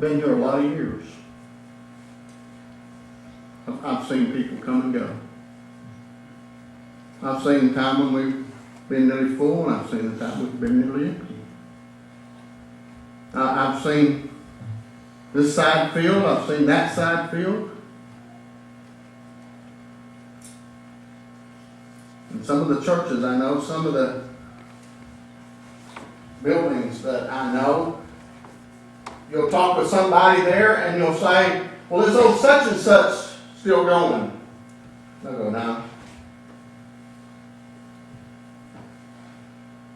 been here a lot of years. I've seen people come and go. I've seen the time when we've been nearly full, and I've seen the time we've been nearly empty. I've seen this side filled, I've seen that side filled. And some of the churches I know, some of the buildings that I know, you'll talk with somebody there and you'll say, well, is old such and such still going? They'll go, no.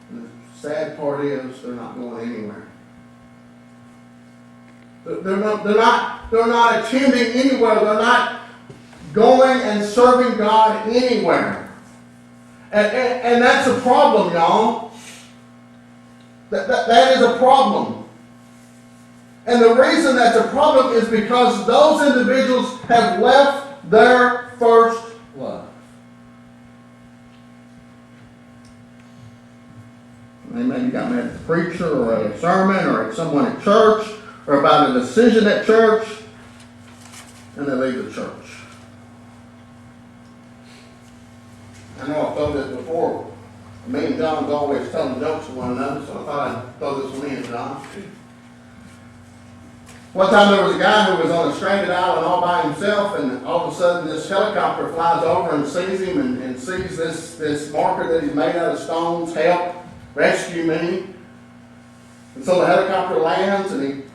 And the sad part is they're not going anywhere. They're not attending anywhere. They're not going and serving God anywhere. And that's a problem, y'all. That is a problem. And the reason that's a problem is because those individuals have left their first love. They maybe got mad at the preacher or at a sermon or at someone at church or about a decision at church, and they leave the church. I know I've told this before. Me and John's always telling jokes to one another, so I thought I'd throw this one in, John. One time there was a guy who was on a stranded island all by himself, and all of a sudden this helicopter flies over and sees him and sees this marker that he's made out of stones, help, rescue me. And so the helicopter lands, and the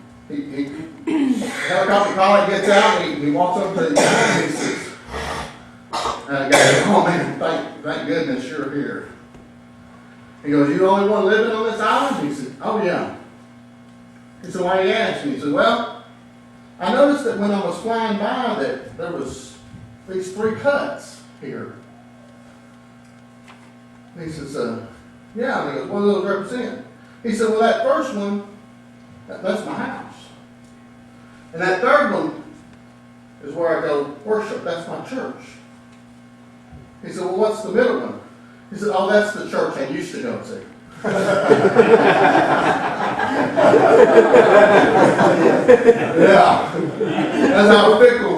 helicopter pilot gets out, and he walks up to the guy and he says, oh man, thank goodness you're here. He goes, you the only one living on this island? He said, oh yeah. He said, why are you asking? He said, well, I noticed that when I was flying by that there was these 3 cuts here. He says, yeah. And he goes, what do those represent? He said, well, that first one, that's my house. And that third one is where I go worship. That's my church. He said, well, what's the middle one? He said, oh, that's the church I used to go to. Yeah. That's how fickle